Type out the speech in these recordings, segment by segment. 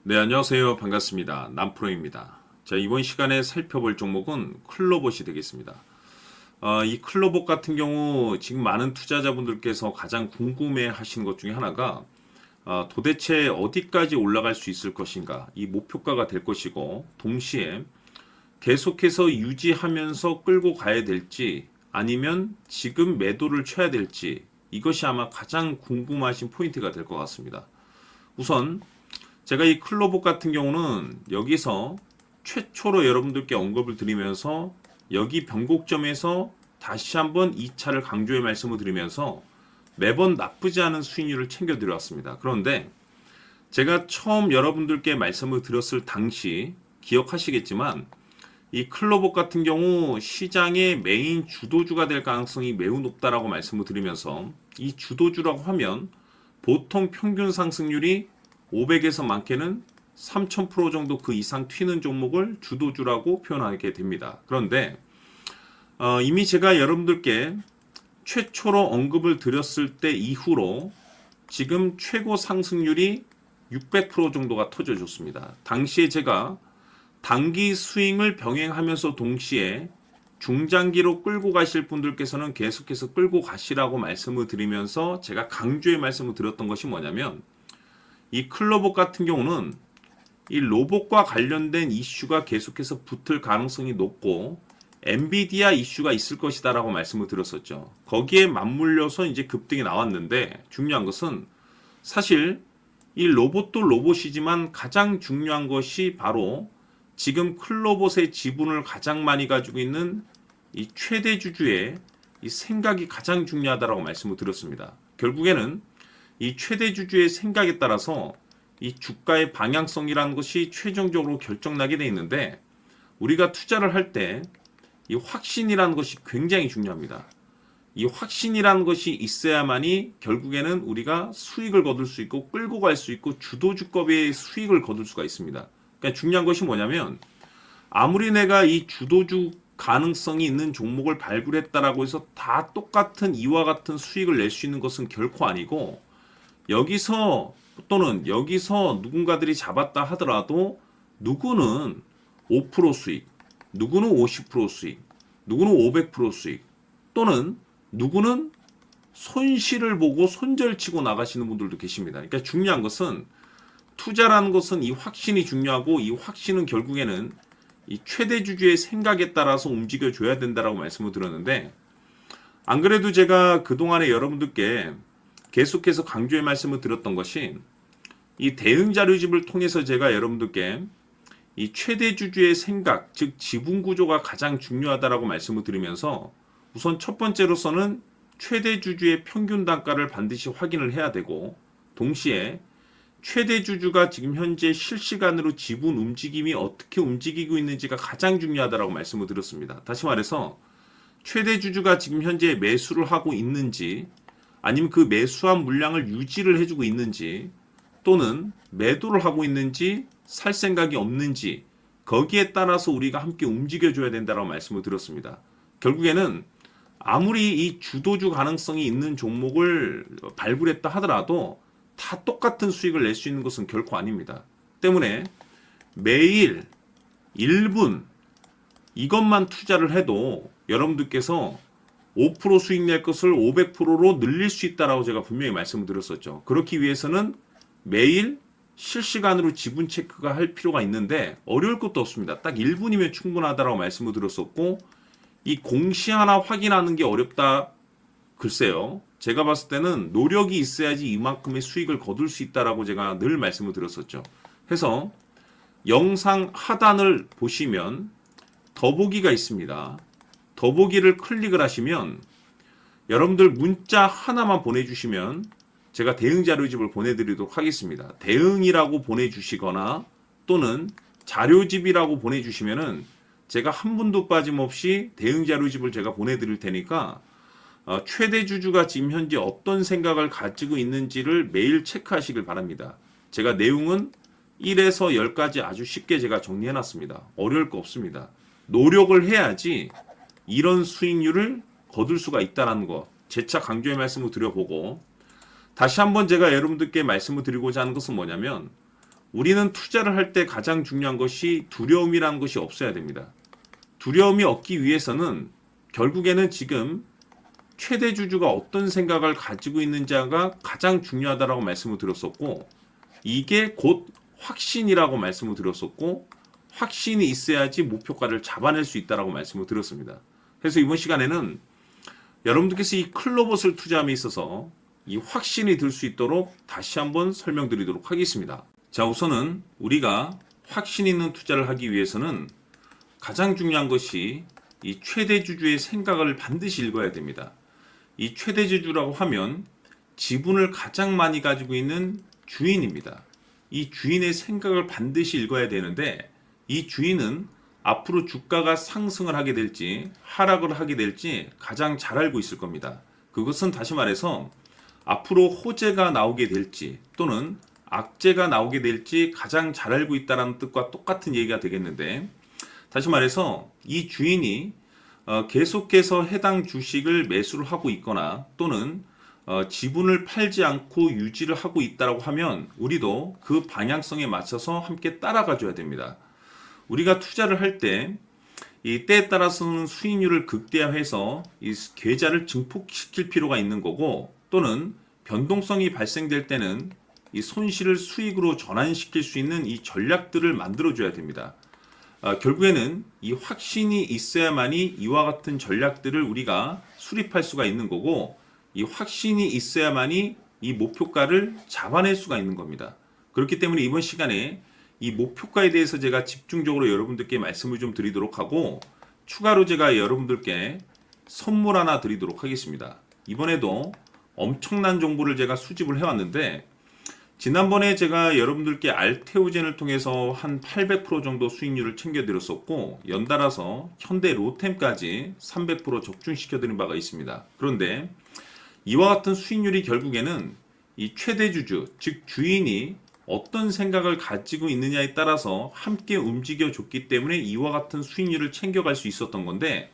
네, 안녕하세요. 반갑습니다. 남프로입니다. 자, 이번 시간에 살펴볼 종목은 클로봇이 되겠습니다. 이 클로봇 같은 경우 지금 많은 투자자분들께서 가장 궁금해 하시는 것 중에 하나가 도대체 어디까지 올라갈 수 있을 것인가, 이 목표가가 될 것이고, 동시에 계속해서 유지하면서 끌고 가야 될지 아니면 지금 매도를 쳐야 될지, 이것이 아마 가장 궁금하신 포인트가 될 것 같습니다. 우선 제가 이 클로봇 같은 경우는 여기서 최초로 여러분들께 언급을 드리면서 여기 변곡점에서 다시 한번 2차를 강조의 말씀을 드리면서 매번 나쁘지 않은 수익률을 챙겨 드려왔습니다. 그런데 제가 처음 여러분들께 말씀을 드렸을 당시 기억하시겠지만 이 클로봇 같은 경우 시장의 메인 주도주가 될 가능성이 매우 높다라고 말씀을 드리면서 이 주도주라고 하면 보통 평균 상승률이 500에서 많게는 3000% 정도 그 이상 튀는 종목을 주도주라고 표현하게 됩니다. 그런데 이미 제가 여러분들께 최초로 언급을 드렸을 때 이후로 지금 최고 상승률이 600% 정도가 터져줬습니다. 당시에 제가 단기 스윙을 병행하면서 동시에 중장기로 끌고 가실 분들께서는 계속해서 끌고 가시라고 말씀을 드리면서 제가 강조의 말씀을 드렸던 것이 뭐냐면 이 클로봇 같은 경우는 이 로봇과 관련된 이슈가 계속해서 붙을 가능성이 높고 엔비디아 이슈가 있을 것이다 라고 말씀을 드렸었죠. 거기에 맞물려서 이제 급등이 나왔는데 중요한 것은 사실 이 로봇도 로봇이지만 가장 중요한 것이 바로 지금 클로봇의 지분을 가장 많이 가지고 있는 이 최대 주주의 이 생각이 가장 중요하다라고 말씀을 드렸습니다. 결국에는 이 최대 주주의 생각에 따라서 이 주가의 방향성이라는 것이 최종적으로 결정나게 되어 있는데 우리가 투자를 할 때 이 확신이라는 것이 굉장히 중요합니다. 이 확신이라는 것이 있어야만이 결국에는 우리가 수익을 거둘 수 있고 끌고 갈 수 있고 주도주급의 수익을 거둘 수가 있습니다. 그러니까 중요한 것이 뭐냐면 아무리 내가 이 주도주 가능성이 있는 종목을 발굴했다라고 해서 다 똑같은 이와 같은 수익을 낼 수 있는 것은 결코 아니고 여기서 또는 여기서 누군가들이 잡았다 하더라도 누구는 5% 수익, 누구는 50% 수익, 누구는 500% 수익, 또는 누구는 손실을 보고 손절치고 나가시는 분들도 계십니다. 그러니까 중요한 것은 투자라는 것은 이 확신이 중요하고 이 확신은 결국에는 이 최대 주주의 생각에 따라서 움직여 줘야 된다라고 말씀을 드렸는데 안 그래도 제가 그동안에 여러분들께 계속해서 강조의 말씀을 드렸던 것이 이 대응 자료집을 통해서 제가 여러분들께 이 최대 주주의 생각, 즉 지분 구조가 가장 중요하다라고 말씀을 드리면서 우선 첫 번째로서는 최대 주주의 평균 단가를 반드시 확인을 해야 되고 동시에 최대 주주가 지금 현재 실시간으로 지분 움직임이 어떻게 움직이고 있는지가 가장 중요하다라고 말씀을 드렸습니다. 다시 말해서 최대 주주가 지금 현재 매수를 하고 있는지 아니면 그 매수한 물량을 유지를 해주고 있는지 또는 매도를 하고 있는지 살 생각이 없는지 거기에 따라서 우리가 함께 움직여줘야 된다라고 말씀을 드렸습니다. 결국에는 아무리 이 주도주 가능성이 있는 종목을 발굴했다 하더라도 다 똑같은 수익을 낼 수 있는 것은 결코 아닙니다. 때문에 매일 1분 이것만 투자를 해도 여러분들께서 5% 수익 낼 것을 500%로 늘릴 수 있다라고 제가 분명히 말씀을 드렸었죠. 그렇기 위해서는 매일 실시간으로 지분 체크가 할 필요가 있는데 어려울 것도 없습니다. 딱 1분이면 충분하다라고 말씀을 드렸었고 이 공시 하나 확인하는 게 어렵다. 글쎄요. 제가 봤을 때는 노력이 있어야지 이만큼의 수익을 거둘 수 있다라고 제가 늘 말씀을 드렸었죠. 해서 영상 하단을 보시면 더보기가 있습니다. 더보기를 클릭을 하시면 여러분들 문자 하나만 보내주시면 제가 대응 자료집을 보내드리도록 하겠습니다. 대응이라고 보내주시거나 또는 자료집이라고 보내주시면은 제가 한 분도 빠짐없이 대응 자료집을 제가 보내드릴 테니까 최대 주주가 지금 현재 어떤 생각을 가지고 있는지를 매일 체크하시길 바랍니다. 제가 내용은 1에서 10까지 아주 쉽게 제가 정리해놨습니다. 어려울 거 없습니다. 노력을 해야지 이런 수익률을 거둘 수가 있다는 거 재차 강조의 말씀을 드려보고 다시 한번 제가 여러분들께 말씀을 드리고자 하는 것은 뭐냐면 우리는 투자를 할 때 가장 중요한 것이 두려움이라는 것이 없어야 됩니다. 두려움이 없기 위해서는 결국에는 지금 최대 주주가 어떤 생각을 가지고 있는지가 가장 중요하다라고 말씀을 드렸었고, 이게 곧 확신이라고 말씀을 드렸었고, 확신이 있어야지 목표가를 잡아낼 수 있다라고 말씀을 드렸습니다. 그래서 이번 시간에는 여러분들께서 이 클로봇을 투자함에 있어서 이 확신이 들 수 있도록 다시 한번 설명드리도록 하겠습니다. 자, 우선은 우리가 확신 있는 투자를 하기 위해서는 가장 중요한 것이 이 최대 주주의 생각을 반드시 읽어야 됩니다. 이 최대 주주라고 하면 지분을 가장 많이 가지고 있는 주인입니다. 이 주인의 생각을 반드시 읽어야 되는데, 이 주인은 앞으로 주가가 상승을 하게 될지 하락을 하게 될지 가장 잘 알고 있을 겁니다. 그것은 다시 말해서 앞으로 호재가 나오게 될지 또는 악재가 나오게 될지 가장 잘 알고 있다는 뜻과 똑같은 얘기가 되겠는데, 다시 말해서 이 주인이 계속해서 해당 주식을 매수를 하고 있거나 또는 지분을 팔지 않고 유지를 하고 있다고 하면 우리도 그 방향성에 맞춰서 함께 따라가 줘야 됩니다. 우리가 투자를 할 때 이 때에 따라서는 수익률을 극대화해서 이 계좌를 증폭시킬 필요가 있는 거고, 또는 변동성이 발생될 때는 이 손실을 수익으로 전환시킬 수 있는 이 전략들을 만들어 줘야 됩니다. 결국에는 이 확신이 있어야만이 이와 같은 전략들을 우리가 수립할 수가 있는 거고, 이 확신이 있어야만이 이 목표가를 잡아낼 수가 있는 겁니다. 그렇기 때문에 이번 시간에 이 목표가에 대해서 제가 집중적으로 여러분들께 말씀을 좀 드리도록 하고, 추가로 제가 여러분들께 선물 하나 드리도록 하겠습니다. 이번에도 엄청난 정보를 제가 수집을 해왔는데, 지난번에 제가 여러분들께 알테오젠을 통해서 한 800% 정도 수익률을 챙겨드렸었고, 연달아서 현대 로템까지 300% 적중시켜드린 바가 있습니다. 그런데 이와 같은 수익률이 결국에는 이 최대 주주, 즉 주인이 어떤 생각을 가지고 있느냐에 따라서 함께 움직여 줬기 때문에 이와 같은 수익률을 챙겨갈 수 있었던 건데,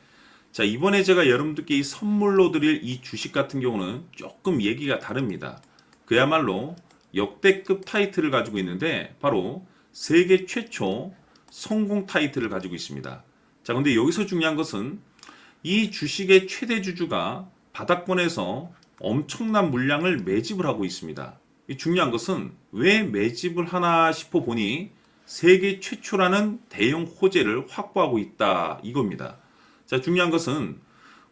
자, 이번에 제가 여러분들께 이 선물로 드릴 이 주식 같은 경우는 조금 얘기가 다릅니다. 그야말로 역대급 타이틀을 가지고 있는데 바로 세계 최초 성공 타이틀을 가지고 있습니다. 자, 근데 여기서 중요한 것은 이 주식의 최대 주주가 바닥권에서 엄청난 물량을 매집을 하고 있습니다. 이 중요한 것은 왜 매집을 하나 싶어 보니 세계 최초라는 대형 호재를 확보하고 있다, 이겁니다. 자, 중요한 것은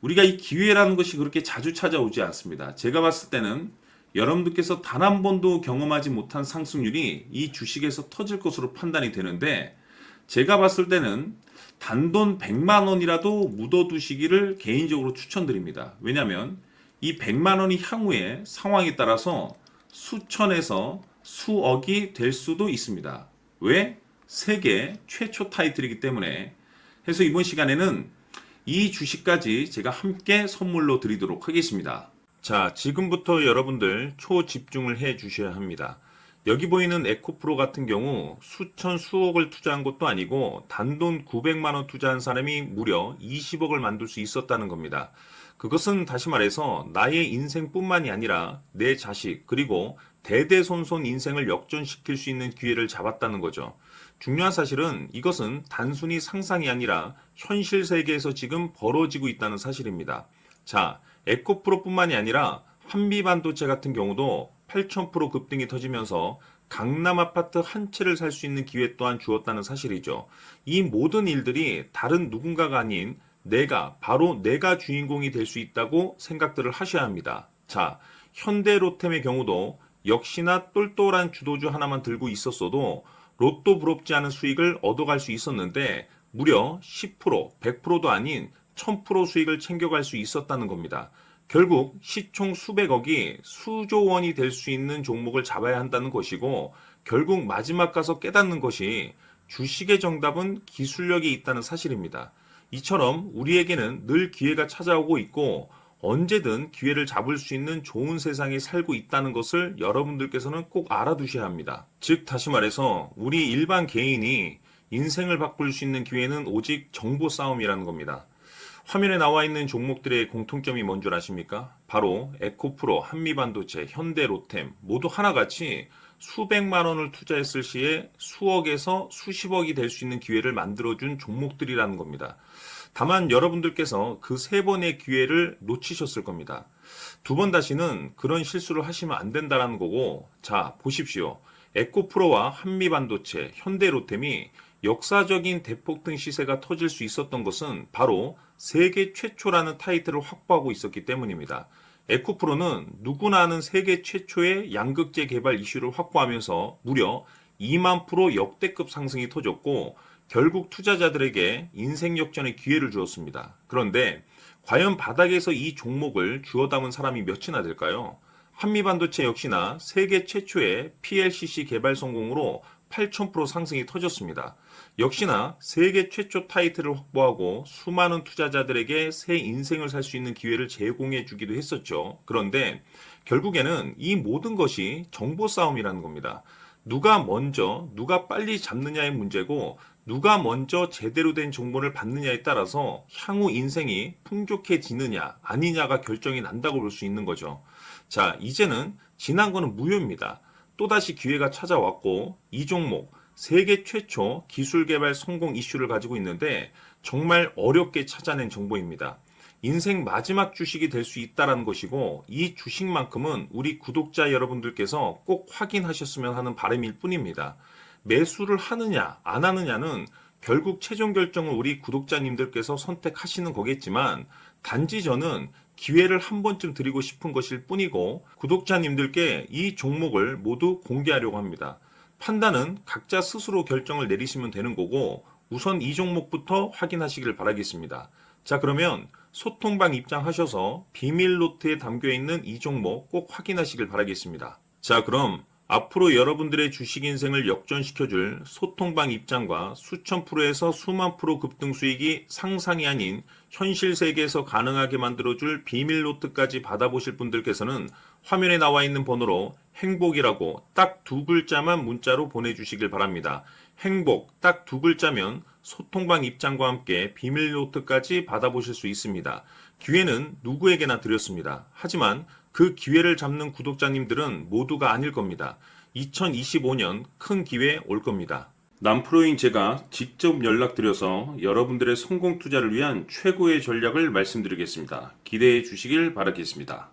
우리가 이 기회라는 것이 그렇게 자주 찾아오지 않습니다. 제가 봤을 때는 여러분들께서 단 한 번도 경험하지 못한 상승률이 이 주식에서 터질 것으로 판단이 되는데, 제가 봤을 때는 단돈 100만 원이라도 묻어두시기를 개인적으로 추천드립니다. 왜냐하면 이 100만 원이 향후에 상황에 따라서 수천에서 수억이 될 수도 있습니다. 왜? 세계 최초 타이틀이기 때문에. 해서 이번 시간에는 이 주식까지 제가 함께 선물로 드리도록 하겠습니다. 자, 지금부터 여러분들 초집중을 해 주셔야 합니다. 여기 보이는 에코프로 같은 경우 수천 수억을 투자한 것도 아니고 단돈 900만 원 투자한 사람이 무려 20억을 만들 수 있었다는 겁니다. 그것은 다시 말해서 나의 인생뿐만이 아니라 내 자식 그리고 대대손손 인생을 역전시킬 수 있는 기회를 잡았다는 거죠. 중요한 사실은 이것은 단순히 상상이 아니라 현실 세계에서 지금 벌어지고 있다는 사실입니다. 자, 에코프로뿐만이 아니라 한미반도체 같은 경우도 8000% 급등이 터지면서 강남 아파트 한 채를 살 수 있는 기회 또한 주었다는 사실이죠. 이 모든 일들이 다른 누군가가 아닌 바로 내가 주인공이 될 수 있다고 생각들을 하셔야 합니다. 자, 현대로템의 경우도 역시나 똘똘한 주도주 하나만 들고 있었어도 로또 부럽지 않은 수익을 얻어갈 수 있었는데 무려 10%, 100%도 아닌 1000% 수익을 챙겨갈 수 있었다는 겁니다. 결국 시총 수백억이 수조 원이 될 수 있는 종목을 잡아야 한다는 것이고, 결국 마지막 가서 깨닫는 것이 주식의 정답은 기술력이 있다는 사실입니다. 이처럼 우리에게는 늘 기회가 찾아오고 있고 언제든 기회를 잡을 수 있는 좋은 세상에 살고 있다는 것을 여러분들께서는 꼭 알아두셔야 합니다. 즉 다시 말해서 우리 일반 개인이 인생을 바꿀 수 있는 기회는 오직 정보 싸움이라는 겁니다. 화면에 나와 있는 종목들의 공통점이 뭔 줄 아십니까? 바로 에코프로, 한미반도체, 현대로템 모두 하나같이 수백만 원을 투자했을 시에 수억에서 수십억이 될 수 있는 기회를 만들어준 종목들이라는 겁니다. 다만 여러분들께서 그 세 번의 기회를 놓치셨을 겁니다. 두 번 다시는 그런 실수를 하시면 안 된다는 거고, 자, 보십시오. 에코프로와 한미반도체, 현대로템이 역사적인 대폭등 시세가 터질 수 있었던 것은 바로 세계 최초라는 타이틀을 확보하고 있었기 때문입니다. 에코프로는 누구나 아는 세계 최초의 양극재 개발 이슈를 확보하면서 무려 2만 프로 역대급 상승이 터졌고 결국 투자자들에게 인생 역전의 기회를 주었습니다. 그런데 과연 바닥에서 이 종목을 주워 담은 사람이 몇이나 될까요? 한미반도체 역시나 세계 최초의 PLCC 개발 성공으로 8,000% 상승이 터졌습니다. 역시나 세계 최초 타이틀을 확보하고 수많은 투자자들에게 새 인생을 살 수 있는 기회를 제공해 주기도 했었죠. 그런데 결국에는 이 모든 것이 정보 싸움이라는 겁니다. 누가 먼저, 누가 빨리 잡느냐의 문제고 누가 먼저 제대로 된 정보를 받느냐에 따라서 향후 인생이 풍족해지느냐 아니냐가 결정이 난다고 볼 수 있는 거죠. 자, 이제는 지난 거는 무효입니다. 또다시 기회가 찾아왔고 이 종목 세계 최초 기술 개발 성공 이슈를 가지고 있는데 정말 어렵게 찾아낸 정보입니다. 인생 마지막 주식이 될 수 있다는 것이고 이 주식만큼은 우리 구독자 여러분들께서 꼭 확인하셨으면 하는 바람일 뿐입니다. 매수를 하느냐 안 하느냐는 결국 최종 결정을 우리 구독자님들께서 선택하시는 거겠지만 단지 저는 기회를 한 번쯤 드리고 싶은 것일 뿐이고 구독자님들께 이 종목을 모두 공개하려고 합니다. 판단은 각자 스스로 결정을 내리시면 되는 거고 우선 이 종목부터 확인하시길 바라겠습니다. 자, 그러면 소통방 입장하셔서 비밀 노트에 담겨 있는 이 종목 꼭 확인하시길 바라겠습니다. 자, 그럼 앞으로 여러분들의 주식 인생을 역전시켜줄 소통방 입장과 수천 프로에서 수만 프로 급등 수익이 상상이 아닌 현실 세계에서 가능하게 만들어줄 비밀 노트까지 받아보실 분들께서는 화면에 나와 있는 번호로 행복이라고 딱 두 글자만 문자로 보내주시길 바랍니다. 행복 딱 두 글자면 소통방 입장과 함께 비밀 노트까지 받아보실 수 있습니다. 기회는 누구에게나 드렸습니다. 하지만 그 기회를 잡는 구독자님들은 모두가 아닐 겁니다. 2025년 큰 기회 올 겁니다. 남프로인 제가 직접 연락드려서 여러분들의 성공 투자를 위한 최고의 전략을 말씀드리겠습니다. 기대해 주시길 바라겠습니다.